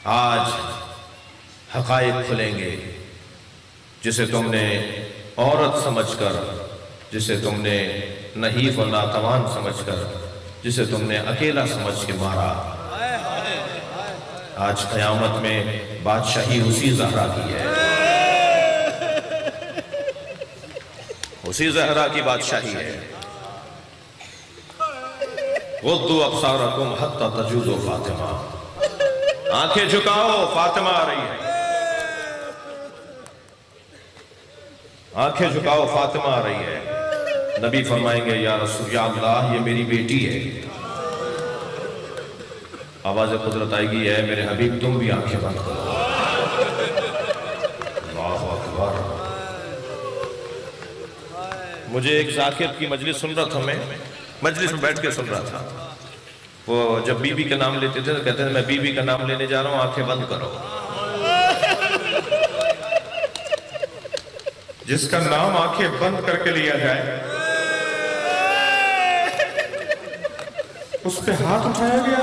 آج حقائق کھلیں گے، جسے تم نے عورت سمجھ کر، جسے تم نے نحیف و ناتوان سمجھ کر، جسے تم نے اکیلا سمجھ کے مارا، آج قیامت میں بادشاہی اسی زہرا کی ہے، اسی زہرا کی بادشاہی ہے۔ غضوا ابصارکم حتی تجوزوا فاطمہ، آنکھیں جھکاؤ، فاطمہ آ رہی ہے، آنکھیں جھکاؤ، فاطمہ آ رہی ہے۔ نبی فرمائیں گے یا رسول اللہ یہ میری بیٹی ہے۔ آواز قدرت آئے گی ہے میرے حبیب تم بھی آنکھیں بند کرو۔ اللہ اکبر۔ مجھے ایک ذاکر کی مجلس سن رہا تھا، میں مجلس میں بیٹھ کے سن رہا تھا، وہ جب بی بی کا نام لیتے تھے تو کہتے ہیں میں بی بی کا نام لینے جا رہا ہوں، آنکھیں بند کرو۔ جس کا نام آنکھیں بند کر کے لیا جائے اس پہ ہاتھ اٹھایا گیا۔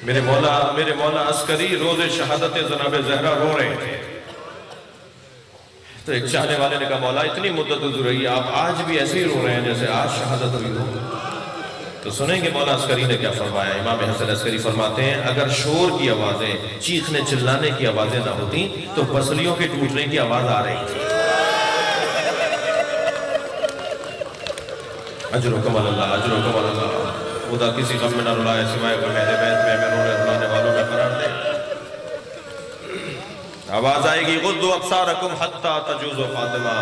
میرے مولا عسکری روز شہادت جناب زہرا رو رہے تھے، تو ایک چاہنے والے نے کہا مولا اتنی مدت گزر رہی ہے آپ آج بھی ایسے ہی رو رہے ہیں جیسے آج شہادت ہوئی ہو۔ تو سنیں گے مولا عسکری نے کیا فرمایا۔ امام حسن عسکری فرماتے ہیں اگر شور کی آوازیں، چیخنے چلانے کی آوازیں نہ ہوتی تو پسلیوں کے ٹوٹنے کی آواز آ رہی تھی۔ اجرکم اللہ، اجرکم اللہ۔ خدا کسی غم میں نہ رلائے سوائے کہ میرے بیت میں رونے رلانے والوں میں قرار دے۔ آواز آئے گی غضوا ابصارکم حتی تجوزوا فاطمہ،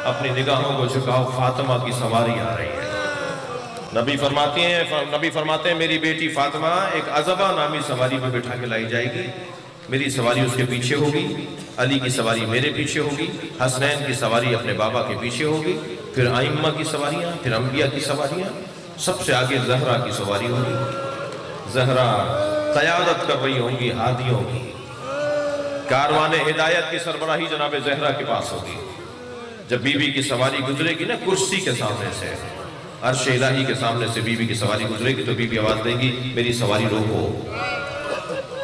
اپنی نگاہوں کو جھکاؤ، فاطمہ کی سواری آ رہی ہے۔ نبی فرماتے ہیں میری بیٹی فاطمہ ایک عزبہ نامی سواری میں بٹھا کے لائی جائے گی، میری سواری اس کے پیچھے ہوگی، علی کی سواری میرے پیچھے ہوگی، حسنین کی سواری اپنے بابا کے پیچھے ہوگی، پھر ائمہ کی سواریاں، پھر انبیاء کی سواریاں، سب سے آگے زہرا کی سواری ہوگی۔ زہرا قیادت کر رہی ہوں گی ہادیوں کی، کاروان ہدایت کی سربراہی جناب زہرا کے پاس ہوگی۔ جب بی بی کی سواری گزرے گی نا کرسی کے سامنے سے، عرش الہی کے سامنے سے بی بی کی سواری گزرے گی تو بی بی آواز دے گی میری سواری روکو۔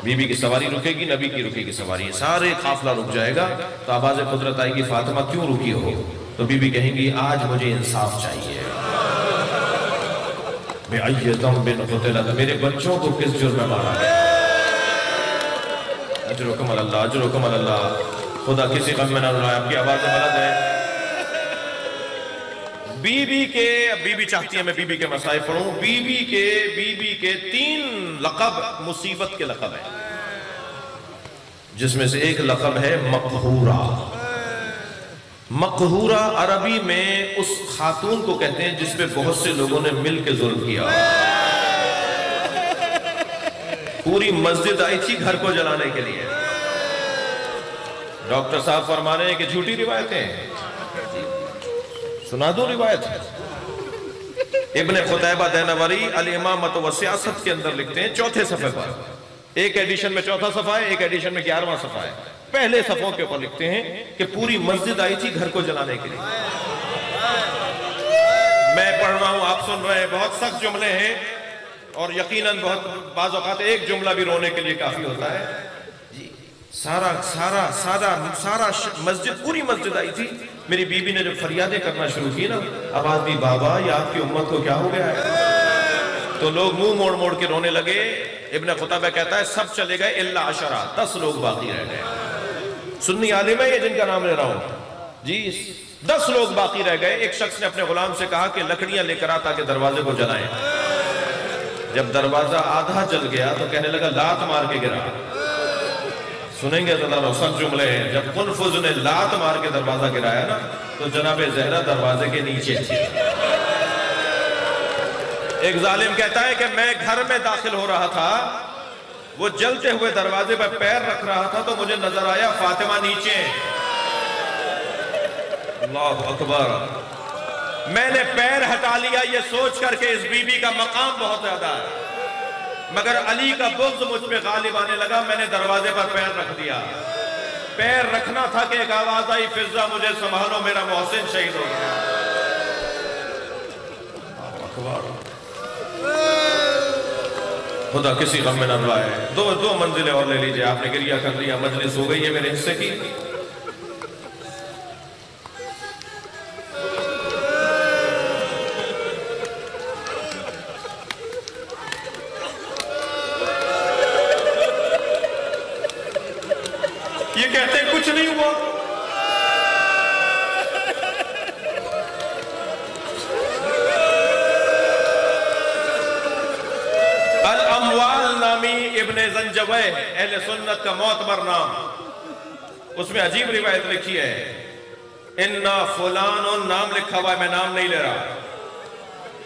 بی بی کی سواری رکے گی، نبی کی رکے گی سواری، سارے قافلہ رک جائے گا، تو آواز قدرت آئے گی فاطمہ کیوں رکی ہو؟ تو بی بی کہیں گی آج مجھے انصاف چاہیے۔ بِأَيِّ ذَنْبٍ قُتِلَتْ، میرے بچوں کو کس جرم میں مارا گیا؟ اجرکم اللہ، اجرکم اللہ۔ خدا کسی غم میں نہ رلائے، آپ کی آواز بلند ہے۔ بی بی چاہتی ہے میں بی بی کے مسائل پڑھوں۔ بی بی کے 3 لقب مصیبت کے لقب ہیں، جس میں سے ایک لقب ہے مقہورہ۔ مقہورہ عربی میں اس خاتون کو کہتے ہیں جس پہ بہت سے لوگوں نے مل کے ظلم کیا۔ پوری مسجد آئی تھی گھر کو جلانے کے لیے، ڈاکٹر صاحب فرما رہے ہیں کہ جھوٹی روایتیں ہیں، سنا دو روایت۔ ابن قتیبہ دینوری الامامۃ و سیاست کے اندر لکھتے ہیں 4تھے صفحے پر، ایک ایڈیشن میں 4تھا صفحہ ہے، ایک ایڈیشن میں 11واں صفحہ ہے، پہلے صفحوں کے اوپر لکھتے ہیں کہ پوری مسجد آئی تھی گھر کو جلانے کے لیے۔ میں پڑھ رہا ہوں آپ سن رہے ہیں، بہت سخت جملے ہیں اور یقیناً بہت بعض اوقات ایک جملہ بھی رونے کے لیے کافی ہوتا ہے۔ سارا مسجد، پوری مسجد آئی تھی۔ میری بی بی نے جب فریادیں کرنا شروع کی نا، آواز دی بابا یہ آپ کی امت کو کیا ہو گیا ہے؟ تو لوگ منہ موڑ موڑ کے رونے لگے۔ ابن قتیبہ کہتا ہے سب چلے گئے الا 10، 10 لوگ باقی رہ گئے۔ سنی عالم ہے یہ جن کا نام لے رہا ہوں جی، 10 لوگ باقی رہ گئے۔ ایک شخص نے اپنے غلام سے کہا کہ لکڑیاں لے کر آ تاکہ دروازے کو جلائیں۔ جب دروازہ آدھا جل گیا تو کہنے لگا لات مار کے گرا۔ سنیں گے ذرا روشن جملے ہیں، جب قنفذ نے لات مار کے دروازہ گرایا نا تو جناب زہرا دروازے کے نیچے تھی۔ ایک ظالم کہتا ہے کہ میں گھر میں داخل ہو رہا تھا، وہ جلتے ہوئے دروازے پر پیر رکھ رہا تھا تو مجھے نظر آیا فاطمہ نیچے۔ اللہ اکبر۔ میں نے پیر ہٹا لیا یہ سوچ کر کہ اس بی بی کا مقام بہت زیادہ ہے، مگر علی کا بغض مجھ پہ غالب آنے لگا، میں نے دروازے پر پیر رکھ دیا۔ پیر رکھنا تھا کہ ایک آواز آئی فضہ مجھے سنبھالو میرا محسن شہید ہو گیا۔ خدا کسی غم میں نہ رلائے. دو منزلیں اور لے لیجئے. آپ نے گریہ کر لیا, مجلس ہو گئی ہے میرے حصے کی. یہ کہتے ہیں کچھ نہیں ہوا. الاموال نامی ابن زنجوہ اہل سنت کا معتبر نام, اس میں عجیب روایت لکھی ہے. اِنَّا فُلَانٌ نام لکھا ہوا ہے, میں نام نہیں لے رہا.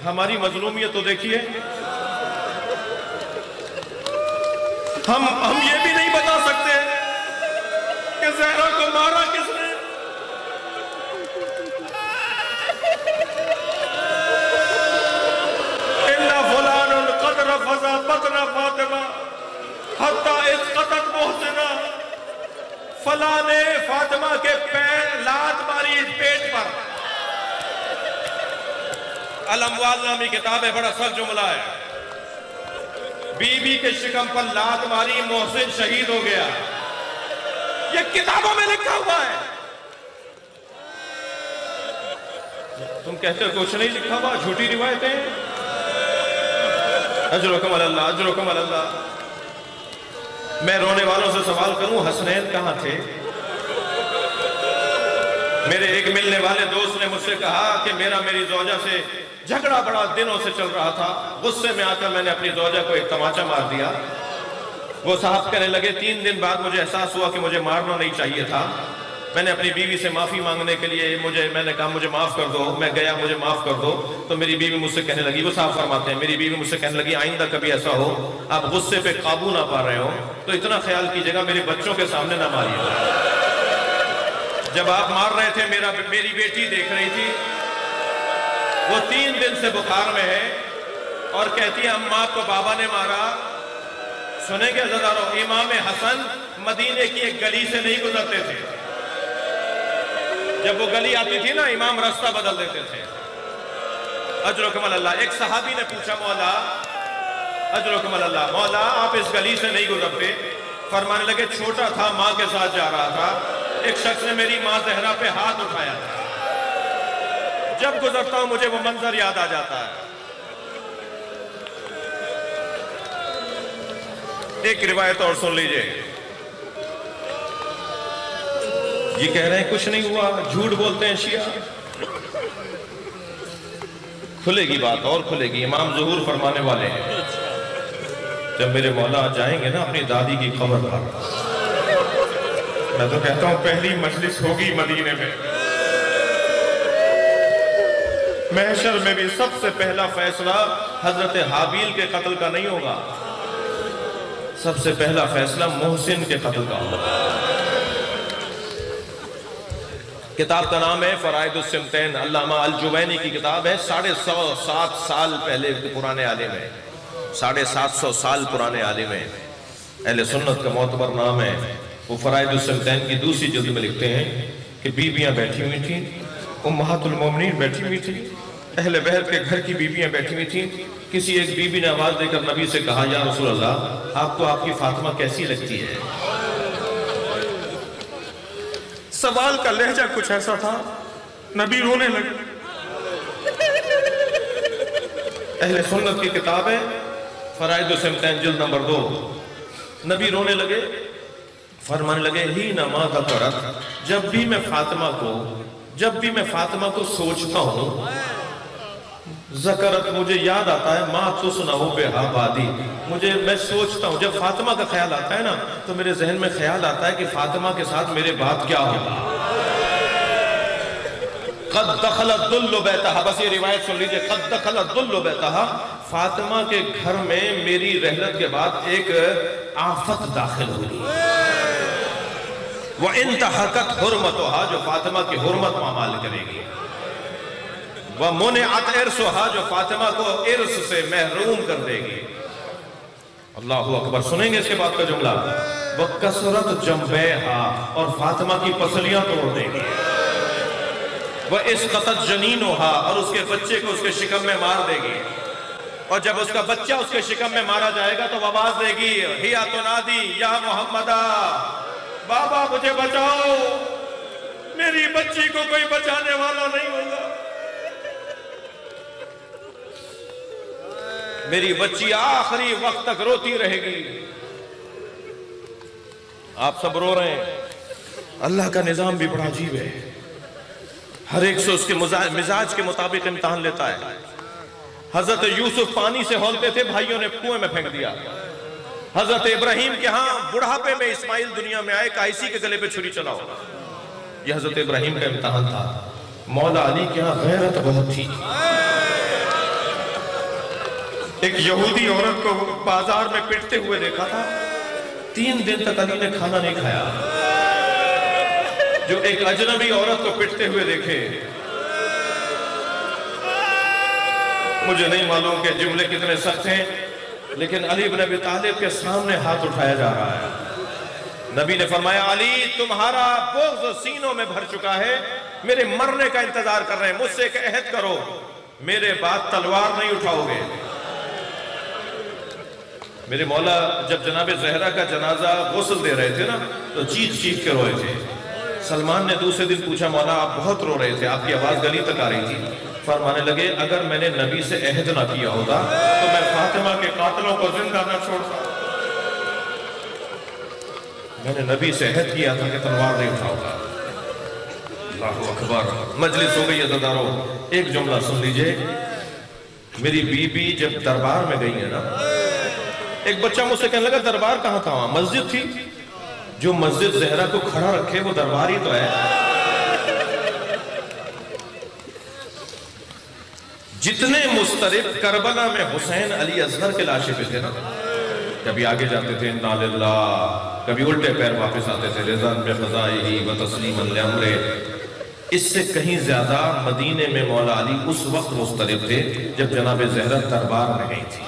ہماری مظلومیت تو دیکھیے, ہم یہ بھی نہیں بتا سکتے کہ زہرا کو مارا کس نے. اِنَّا فُلَانٌ قَدْ رَفَضَ بَطْنَ فَاطِمَةَ حَتَّى اِسْقَطَتْ مُحْسِنًا. فلاں نے فاطمہ کے پیر لات ماری اس پیٹ پر. الاموال نامی کتاب ہے, بڑا سخت جملہ ہے. بی بی کے شکم پر لات ماری, محسن شہید ہو گیا. یہ کتابوں میں لکھا ہوا ہے. تم کہتے ہو کچھ نہیں لکھا ہوا, جھوٹی روایتیں. اجرکم اللہ, اجرکم اللہ. میں رونے والوں سے سوال کروں, حسنین کہاں تھے؟ میرے ایک ملنے والے دوست نے مجھ سے کہا کہ میری زوجہ سے جھگڑا بڑا دنوں سے چل رہا تھا. غصے میں آ کر میں نے اپنی زوجہ کو ایک تماچا مار دیا. وہ صاحب کہنے لگے 3 دن بعد مجھے احساس ہوا کہ مجھے مارنا نہیں چاہیے تھا. میں نے اپنی بیوی سے معافی مانگنے کے لیے میں نے کہا مجھے معاف کر دو. میں گیا, مجھے معاف کر دو. تو میری بیوی مجھ سے کہنے لگی, وہ صاحب فرماتے ہیں, میری بیوی مجھ سے کہنے لگی آئندہ کبھی ایسا ہو آپ غصے پہ قابو نہ پا رہے ہو تو اتنا خیال کیجئے گا میرے بچوں کے سامنے نہ ماریے. جب آپ مار رہے تھے میری بیٹی دیکھ رہی تھی, وہ 3 دن سے بخار میں ہے اور کہتی ہے اماں کو بابا نے مارا. سنیں گے عزیزانو, امام حسن مدینے کی ایک گلی سے نہیں گزرتے تھے. جب وہ گلی آتی تھی نا, امام رستہ بدل دیتے تھے. اجرکم اللہ. ایک صحابی نے پوچھا مولا, اجرکم اللہ, مولا آپ اس گلی سے نہیں گزرتے؟ فرمانے لگے چھوٹا تھا, ماں کے ساتھ جا رہا تھا, ایک شخص نے میری ماں زہرا پہ ہاتھ اٹھایا تھا. جب گزرتا ہوں مجھے وہ منظر یاد آ جاتا ہے. ایک روایت اور سن لیجئے. یہ کہہ رہے ہیں کچھ نہیں ہوا, جھوٹ بولتے ہیں شیعہ. کھلے گی بات اور کھلے گی. امام ظہور فرمانے والے ہیں, جب میرے مولا جائیں گے نا اپنی دادی کی قبر پر, میں تو کہتا ہوں پہلی مجلس ہوگی مدینے میں. محشر میں بھی سب سے پہلا فیصلہ حضرت حابیل کے قتل کا نہیں ہوگا, سب سے پہلا فیصلہ محسن کے قتل کا ہوگا. کتاب کا نام ہے فرائد السمتین, علامہ الجوینی کی کتاب ہے. 750 سال پہلے پرانے عالم ہے, 750 سال پرانے عالم ہے, اہل سنت کا معتبر نام ہے. وہ فرائد السمتین کی دوسری جلد میں لکھتے ہیں کہ بیویاں بیٹھی ہوئی تھیں, امہات المومنین بیٹھی ہوئی تھیں, اہل بہر کے گھر کی بیویاں بیٹھی ہوئی تھیں. کسی ایک بیوی نے آواز دے کر نبی سے کہا, یا رسول اللہ آپ کو آپ کی فاطمہ کیسی لگتی ہے؟ سوال کا لہجہ کچھ ایسا تھا, نبی رونے لگے. اہل سنت کی کتاب ہے فرائد السمتین جلد نمبر 2. نبی رونے لگے, فرمانے لگے ہی نما ذکرت, جب بھی میں فاطمہ کو سوچتا ہوں, ذکرت مجھے یاد آتا ہے, ما تسنع بہا بعدی, میں سوچتا ہوں جب فاطمہ کا خیال آتا ہے نا تو میرے ذہن میں خیال آتا ہے کہ فاطمہ کے ساتھ میرے بعد کیا ہوگا. قد دخلت الذل بیتہا, بس یہ روایت سن لیجئے, قد دخلت الذل بیتہا, فاطمہ کے گھر میں میری رحلت کے بعد ایک آفت داخل ہوگی. وَإِنْتَحَقَتْ حُرْمَتُهَا, جو فاطمہ کی حرمت پامال کرے گی. وَمُنِعَتْ عِرْسُهَا, جو فاطمہ کو عرص سے محروم کر دے گی. اللہ اکبر. سنیں گے اس کے بعد کا جملہ, وَكَسْرَتْ جَنْبَيْهَا, اور فاطمہ کی پسلیاں توڑ دے گی. وَإِسْقَطَتْ جَنِينُهَا, اور اس کے بچے کو اس کے شکم میں مار دے گی. اور جب اس کا بچہ اس کے شکم میں مارا جائے گا تو وہ آواز دے گی ہیا تنادی یا محمدہ، بابا مجھے بچاؤ، میری بچی کو کوئی بچانے والا نہیں ہوگا، میری بچی آخری وقت تک روتی رہے گی۔ آپ سب رو رہے ہیں، اللہ کا نظام بھی بڑا عجیب ہے، ہر ایک سے اس کے مزاج کے مطابق امتحان لیتا ہے۔ حضرت یوسف پانی سے ہولتے تھے، بھائیوں نے کنویں میں پھینک دیا۔ حضرت ابراہیم کے ہاں بڑھاپے میں اسماعیل دنیا میں آئے، کہا اسی کے گلے پہ چھری چلاؤ۔ یہ حضرت ابراہیم کا امتحان تھا۔ مولا علی کے ہاں غیرت بہت تھی۔ ایک یہودی عورت کو بازار میں پٹتے ہوئے دیکھا تھا، 3 دن تک علی نے کھانا نہیں کھایا۔ جو ایک اجنبی عورت کو پٹتے ہوئے دیکھے، مجھے نہیں معلوم کہ جملے کتنے سخت ہیں، لیکن علی بن ابی طالب کے سامنے ہاتھ اٹھایا جا رہا ہے۔ نبی نے فرمایا علی تمہارا بغض سینوں میں بھر چکا ہے، میرے مرنے کا انتظار کر رہے ہیں، مجھ سے ایک عہد کرو، میرے بعد تلوار نہیں اٹھاؤ گے۔ میرے مولا جب جناب زہرا کا جنازہ غسل دے رہے تھے نا تو چیخ چیخ کے روئے تھے۔ سلمان نے دوسرے دن پوچھا مولا آپ بہت رو رہے تھے، آپ کی آواز گلی تک آ رہی تھی۔ فرمانے لگے اگر میں نے نبی سے عہد نہ کیا ہوتا تو میں فاطمہ کے قاتلوں کو زندہ نہ چھوڑتا۔ میں نے نبی سے عہد کیا تھا کہ تلوار نہیں اٹھاؤں گا۔ اللہ اکبر۔ مجلس ہو گئی عزیزانو، ایک جملہ سن لیجئے۔ میری بی بی جب دربار میں گئی ہے نا، ایک بچہ مجھ سے کہنے لگا دربار کہاں تھا؟ وہاں مسجد تھی۔ جو مسجد زہرا کو کھڑا رکھے وہ دربار ہی تو ہے۔ جتنے مسترب کربلا میں حسین علی اصغر کے لاشے پہ تھے نا، کبھی آگے جاتے تھے انا للہ، کبھی الٹے پیر واپس آتے تھے رضا بقضائہ و تسلیما لامرہ۔ اس سے کہیں زیادہ مدینے میں مولا علی اس وقت مسترب تھے جب جناب زہرا دربار میں گئی تھی۔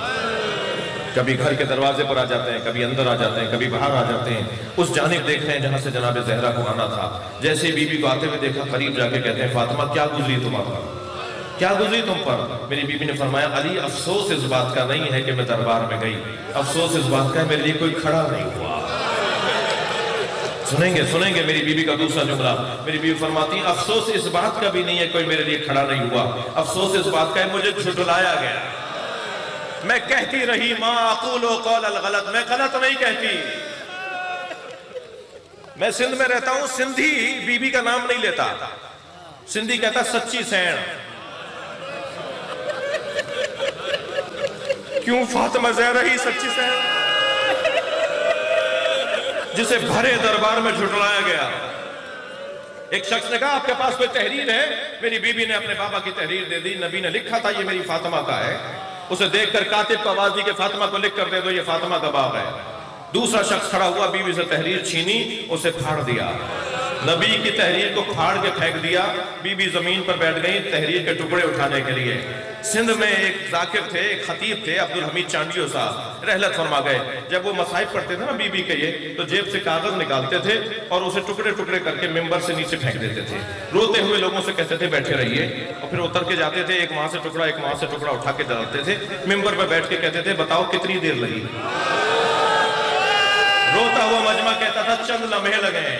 کبھی گھر کے دروازے پر آ جاتے ہیں، کبھی اندر آ جاتے ہیں، کبھی باہر آ جاتے ہیں، اس جانب دیکھتے ہیں جہاں سے جناب زہرا کو آنا تھا۔ جیسے بی بی کو آتے ہوئے دیکھا، قریب جا کے کہتے ہیں فاطمہ کیا گزری تمہارا، کیا گزری تم پر؟ میری بی بی نے فرمایا علی افسوس اس بات کا نہیں ہے کہ میں دربار میں گئی، افسوس اس بات کا ہے میرے لیے کوئی کھڑا نہیں ہوا۔ سنیں گے میری بی بی کا دوسرا جملہ۔ میری بی بی فرماتی افسوس اس بات کا بھی نہیں ہے کوئی میرے لیے کھڑا نہیں ہوا، افسوس اس بات کا ہے مجھے جھٹلایا گیا۔ میں کہتی رہی ما اقول قول الغلط، میں غلط نہیں کہتی۔ میں سندھ میں رہتا ہوں، سندھی بی بی کا نام نہیں لیتا، سندھی کہتا سچی سین۔ کیوں فاطمہ زہرا ہی سچی سین جسے بھرے دربار میں جھٹلایا گیا۔ ایک شخص نے کہا آپ کے پاس کوئی تحریر ہے؟ میری بی بی نے اپنے بابا کی تحریر دے دی، نبی نے لکھا تھا یہ میری فاطمہ کا ہے۔ اسے دیکھ کر کاتب کو آواز دی کہ فاطمہ کو لکھ کر دے دو یہ فاطمہ کا باب ہے۔ دوسرا شخص کھڑا ہوا، بی بی سے تحریر چھینی، اسے پھاڑ دیا، نبی کی تحریر کو پھاڑ کے پھینک دیا۔ بی بی زمین پر بیٹھ گئی تحریر کے ٹکڑے اٹھانے کے لیے۔ سندھ میں ایک ذاکر تھے، ایک خطیب تھے عبدالحمید چانڈیو صاحب، رحلت فرما گئے۔ جب وہ مصائب پڑھتے تھے نا بی بی کے یہ تو جیب سے کاغذ نکالتے تھے اور اسے ٹکڑے ٹکڑے کر کے ممبر سے نیچے پھینک دیتے تھے۔ روتے ہوئے لوگوں سے کہتے تھے بیٹھے رہیے، اور پھر اتر کے جاتے تھے، ایک وہاں سے ٹکڑا ایک وہاں سے ٹکڑا اٹھا کے ڈالتے تھے، ممبر پہ بیٹھ کے کہتے تھے بتاؤ کتنی دیر لگی؟ روتا ہوا مجمع کہتا تھا چند لمحے لگے ہیں۔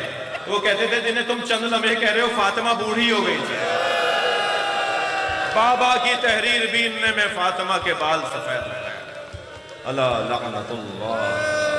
وہ کہتے تھے جنہیں تم چند لمحے کہہ رہے ہو فاطمہ بوڑھی ہو گئی تھی۔ بابا کی تحریر بیننے میں فاطمہ کے بال سفید ہو گئے۔ اللہ لعنت اللہ۔